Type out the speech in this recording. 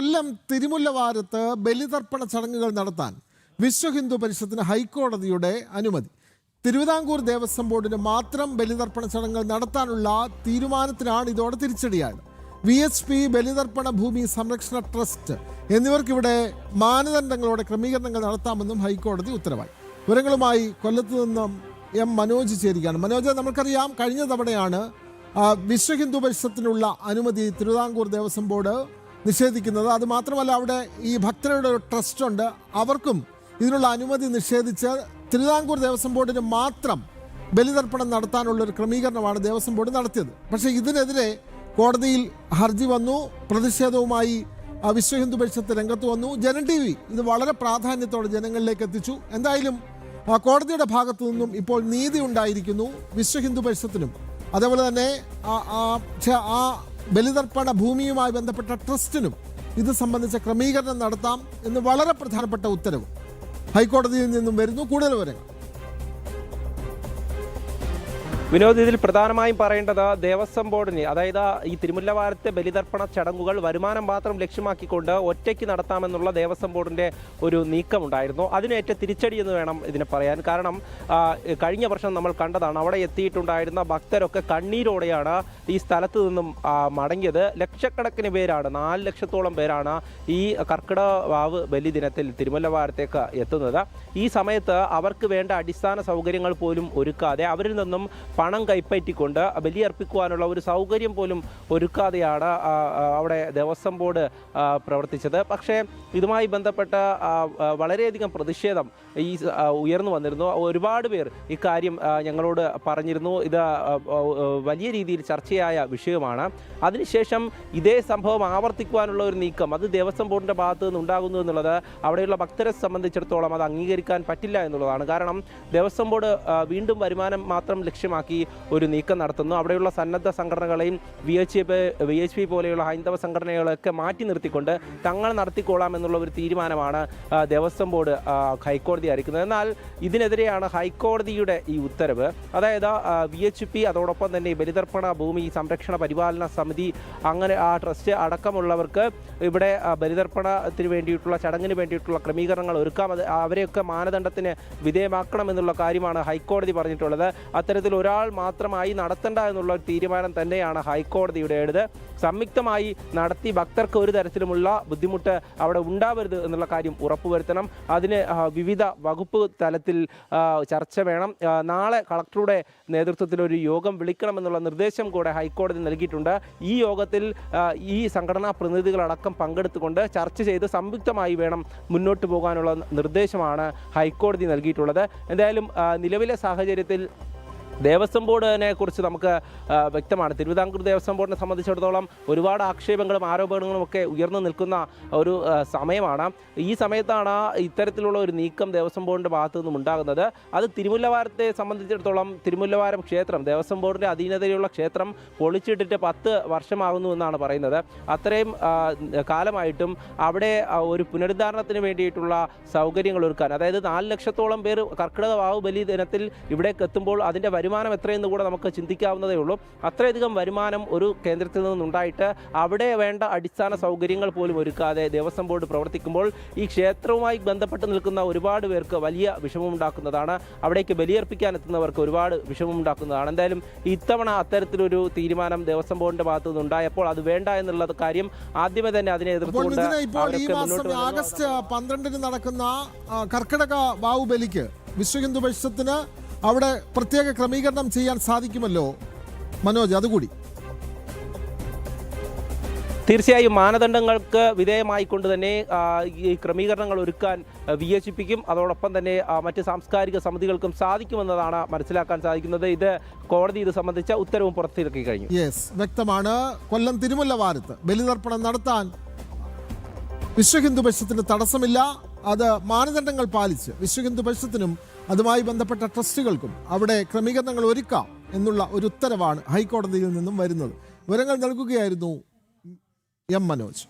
കൊല്ലം തിരുമുല്ലവാരത്ത് ബലിതർപ്പണ ചടങ്ങുകൾ നടത്താൻ വിശ്വ ഹിന്ദു പരിഷത്തിന് ഹൈക്കോടതിയുടെ അനുമതി. തിരുവിതാംകൂർ ദേവസ്വം ബോർഡിന് മാത്രം ബലിതർപ്പണ ചടങ്ങുകൾ നടത്താനുള്ള തീരുമാനത്തിനാണ് ഇതോടെ തിരിച്ചടിയായത്. VHP ബലിതർപ്പണ ഭൂമി സംരക്ഷണ ട്രസ്റ്റ് എന്നിവർക്കിവിടെ മാനദണ്ഡങ്ങളോടെ ക്രമീകരണങ്ങൾ നടത്താമെന്നും ഹൈക്കോടതി ഉത്തരവായി. വിവരങ്ങളുമായി കൊല്ലത്ത് നിന്നും മനോജ് ചേരുകയാണ്. മനോജ്, നമുക്കറിയാം കഴിഞ്ഞ തവണയാണ് വിശ്വ ഹിന്ദു പരിഷത്തിനുള്ള അനുമതി തിരുവിതാംകൂർ ദേവസ്വം ബോർഡ് നിഷേധിക്കുന്നത്. അതുമാത്രമല്ല, അവിടെ ഈ ഭക്തരുടെ ഒരു ട്രസ്റ്റ് ഉണ്ട്, അവർക്കും ഇതിനുള്ള അനുമതി നിഷേധിച്ച് തിരുവിതാംകൂർ ദേവസ്വം ബോർഡിന് മാത്രം ബലിതർപ്പണം നടത്താനുള്ള ഒരു ക്രമീകരണമാണ് ദേവസ്വം ബോർഡ് നടത്തിയത്. പക്ഷേ ഇതിനെതിരെ കോടതിയിൽ ഹർജി വന്നു. പ്രതിഷേധവുമായി വിശ്വ ഹിന്ദു പരിഷത്ത് രംഗത്ത് വന്നു. ജനം TV ഇത് വളരെ പ്രാധാന്യത്തോടെ ജനങ്ങളിലേക്ക് എത്തിച്ചു. എന്തായാലും കോടതിയുടെ ഭാഗത്തു നിന്നും ഇപ്പോൾ നീതി ഉണ്ടായിരിക്കുന്നു. വിശ്വ ഹിന്ദു പരിഷത്തിനും അതേപോലെ തന്നെ ആ ബലിതർപ്പണ ഭൂമിയുമായി ബന്ധപ്പെട്ട ട്രസ്റ്റിനും ഇത് സംബന്ധിച്ച ക്രമീകരണം നടത്താം എന്ന് വളരെ പ്രധാനപ്പെട്ട ഉത്തരവ് ഹൈക്കോടതിയിൽ നിന്നും വരുന്നു. കൂടുതൽ വിവരങ്ങൾ വിനോദ്, ഇതിൽ പ്രധാനമായും പറയേണ്ടത് ദേവസ്വം ബോർഡിന്, അതായത് ഈ തിരുമുല്ലവാരത്തെ ബലിതർപ്പണ ചടങ്ങുകൾ വരുമാനം മാത്രം ലക്ഷ്യമാക്കിക്കൊണ്ട് ഒറ്റയ്ക്ക് നടത്താമെന്നുള്ള ദേവസ്വം ബോർഡിൻ്റെ ഒരു നീക്കമുണ്ടായിരുന്നു. അതിനേറ്റ തിരിച്ചടി എന്ന് വേണം ഇതിനെ പറയാൻ. കാരണം കഴിഞ്ഞ വർഷം നമ്മൾ കണ്ടതാണ്, അവിടെ എത്തിയിട്ടുണ്ടായിരുന്ന ഭക്തരൊക്കെ കണ്ണീരോടെയാണ് ഈ സ്ഥലത്ത് നിന്നും മടങ്ങിയത്. ലക്ഷക്കണക്കിന് പേരാണ്, 4 ലക്ഷത്തോളം പേരാണ് ഈ കർക്കിടക വാവ് ബലി ദിനത്തിൽ തിരുമുല്ലവാരത്തേക്ക് എത്തുന്നത്. ഈ സമയത്ത് അവർക്ക് വേണ്ട അടിസ്ഥാന സൗകര്യങ്ങൾ പോലും ഒരുക്കാതെ അവരിൽ നിന്നും പണം കൈപ്പറ്റിക്കൊണ്ട് ബലിയർപ്പിക്കുവാനുള്ള ഒരു സൗകര്യം പോലും ഒരുക്കാതെയാണ് അവിടെ ദേവസ്വം ബോർഡ് പ്രവർത്തിച്ചത്. പക്ഷേ ഇതുമായി ബന്ധപ്പെട്ട വളരെയധികം പ്രതിഷേധം ഉയർന്നു വന്നിരുന്നു. ഒരുപാട് പേർ ഇക്കാര്യം ഞങ്ങളോട് പറഞ്ഞിരുന്നു. ഇത് വലിയ രീതിയിൽ ചർച്ചയായ വിഷയമാണ്. അതിനുശേഷം ഇതേ സംഭവം ആവർത്തിക്കുവാനുള്ള ഒരു നീക്കം അത് ദേവസ്വം ബോർഡിൻ്റെ ഭാഗത്തു നിന്ന് ഉണ്ടാകുന്നു എന്നുള്ളത് അവിടെയുള്ള ഭക്തരെ സംബന്ധിച്ചിടത്തോളം അത് അംഗീകരിക്കാൻ പറ്റില്ല എന്നുള്ളതാണ്. കാരണം ദേവസ്വം ബോർഡ് വീണ്ടും വരുമാനം മാത്രം ലക്ഷ്യമാക്കി ഒരു നീക്കം നടത്തുന്നു. അവിടെയുള്ള സന്നദ്ധ സംഘടനകളെയും VHP പോലെയുള്ള ഹൈന്ദവ സംഘടനകളെയൊക്കെ മാറ്റി നിർത്തിക്കൊണ്ട് തങ്ങൾ നടത്തിക്കൊള്ളാം എന്നുള്ള ഒരു തീരുമാനമാണ് ദേവസ്വം ബോർഡ് ഹൈക്കോടതി അറിയിക്കുന്നത്. എന്നാൽ ഇതിനെതിരെയാണ് ഹൈക്കോടതിയുടെ ഈ ഉത്തരവ്. അതായത് VHP അതോടൊപ്പം തന്നെ ബലിതർപ്പണ ഭൂമി സംരക്ഷണ പരിപാലന സമിതി, അങ്ങനെ ആ ട്രസ്റ്റ് അടക്കമുള്ളവർക്ക് ഇവിടെ ബലിതർപ്പണത്തിന് വേണ്ടിയിട്ടുള്ള ചടങ്ങിന് വേണ്ടിയിട്ടുള്ള ക്രമീകരണങ്ങൾ ഒരുക്കാം, അവരെയൊക്കെ മാനദണ്ഡത്തിന് വിധേയമാക്കണമെന്നുള്ള കാര്യമാണ് ഹൈക്കോടതി പറഞ്ഞിട്ടുള്ളത്. അത്തരത്തിൽ ഒരാൾ മാത്രമായി നടത്തേണ്ട എന്നുള്ള തീരുമാനം തന്നെയാണ് ഹൈക്കോടതിയുടേത്. സംയുക്തമായി നടത്തി ഭക്തർക്ക് ഒരു തരത്തിലുമുള്ള ബുദ്ധിമുട്ട് അവിടെ ഉണ്ടാവരുത് എന്നുള്ള കാര്യം ഉറപ്പുവരുത്തണം. അതിന് വിവിധ വകുപ്പ് തലത്തിൽ ചർച്ച വേണം. നാളെ കളക്ടറുടെ നേതൃത്വത്തിൽ ഒരു യോഗം വിളിക്കണമെന്നുള്ള നിർദ്ദേശം കൂടെ ഹൈക്കോടതി നൽകിയിട്ടുണ്ട്. ഈ യോഗത്തിൽ ഈ സംഘടനാ പ്രതിനിധികളടക്കം പങ്കെടുത്തുകൊണ്ട് ചർച്ച ചെയ്ത് സംയുക്തമായി വേണം മുന്നോട്ട് പോകാനുള്ള നിർദ്ദേശമാണ് ഹൈക്കോടതി നൽകിയിട്ടുള്ളത്. എന്തായാലും നിലവിലെ സാഹചര്യത്തിൽ ദേവസ്വം ബോർഡിനെ കുറിച്ച് നമുക്ക് വ്യക്തമാണ്. തിരുവിതാംകൂർ ദേവസ്വം ബോർഡിനെ സംബന്ധിച്ചിടത്തോളം ഒരുപാട് ആക്ഷേപങ്ങളും ആരോപണങ്ങളും ഒക്കെ ഉയർന്നു നിൽക്കുന്ന ഒരു സമയമാണ്. ഈ സമയത്താണ് ഇത്തരത്തിലുള്ള ഒരു നീക്കം ദേവസ്വം ബോർഡിൻ്റെ ഭാഗത്തു നിന്നും ഉണ്ടാകുന്നത്. അത് തിരുമുല്ലവാരത്തെ സംബന്ധിച്ചിടത്തോളം തിരുമുല്ലവാരം ക്ഷേത്രം, ദേവസ്വം ബോർഡിൻ്റെ അധീനതയിലുള്ള ക്ഷേത്രം പൊളിച്ചിട്ടിട്ട് 10 വർഷമാകുന്നു എന്നാണ് പറയുന്നത്. അത്രയും കാലമായിട്ടും അവിടെ ഒരു പുനരുദ്ധാരണത്തിന് വേണ്ടിയിട്ടുള്ള സൗകര്യങ്ങൾ ഒരുക്കാൻ, അതായത് 4 ലക്ഷത്തോളം പേർ കർക്കിടക വാവ് ബലി ദിനത്തിൽ ഇവിടേക്ക് എത്തുമ്പോൾ അതിൻ്റെ വരുമാനം എത്രയെന്ന് കൂടെ നമുക്ക് ചിന്തിക്കാവുന്നതേ ഉള്ളൂ. അത്രയധികം വരുമാനം ഒരു കേന്ദ്രത്തിൽ നിന്നുണ്ടായിട്ട് അവിടെ വേണ്ട അടിസ്ഥാന സൗകര്യങ്ങൾ പോലും ഒരുക്കാതെ ദേവസ്വം ബോർഡ് പ്രവർത്തിക്കുമ്പോൾ ഈ ക്ഷേത്രവുമായി ബന്ധപ്പെട്ട് നിൽക്കുന്ന ഒരുപാട് പേർക്ക് വലിയ വിഷമമുണ്ടാക്കുന്നതാണ്. അവിടേക്ക് ബലിയർപ്പിക്കാൻ എത്തുന്നവർക്ക് ഒരുപാട് വിഷമമുണ്ടാക്കുന്നതാണ്. എന്തായാലും ഇത്തവണ അത്തരത്തിലൊരു തീരുമാനം ദേവസ്വം ബോർഡിന്റെ ഭാഗത്തു നിന്നുണ്ടായപ്പോൾ അത് വേണ്ട എന്നുള്ള കാര്യം ആദ്യമേ തന്നെ അതിനെ എതിർത്തുകൊണ്ട് ആഗസ്റ്റ് 12 നടക്കുന്ന കർക്കിടക വാവ് ബലിക്ക് വിശ്വ ഹിന്ദു പരിഷത്തിന് അവിടെ പ്രത്യേക ക്രമീകരണം ചെയ്യാൻ സാധിക്കുമല്ലോ മനോജ്, അതുകൂടി. തീർച്ചയായും മാനദണ്ഡങ്ങൾക്ക് വിധേയമായിക്കൊണ്ട് തന്നെ ഈ ക്രമീകരണങ്ങൾ ഒരുക്കാൻ VHPക്കും അതോടൊപ്പം തന്നെ മറ്റ് സാംസ്കാരിക സമിതികൾക്കും സാധിക്കുമെന്നതാണ് മനസ്സിലാക്കാൻ സാധിക്കുന്നത്. ഇത് കോടതി ഇത് സംബന്ധിച്ച ഉത്തരവും പുറത്തിറക്കി കഴിഞ്ഞു. വ്യക്തമാണ്. കൊല്ലം തിരുമുല്ലവാരത്ത് ബലിതർപ്പണം നടത്താൻ വിശ്വ ഹിന്ദു പരിഷത്തിന് തടസ്സമില്ല. അത് മാനദണ്ഡങ്ങൾ പാലിച്ച് വിശ്വ ഹിന്ദു പരിഷത്തിനും അതുമായി ബന്ധപ്പെട്ട ട്രസ്റ്റുകൾക്കും അവിടെ ക്രമീകരണങ്ങൾ ഒരുക്കാം എന്നുള്ള ഒരു ഉത്തരവാണ് ഹൈക്കോടതിയിൽ നിന്നും വരുന്നത്. വിവരങ്ങൾ നൽകുകയായിരുന്നു മനോജ്.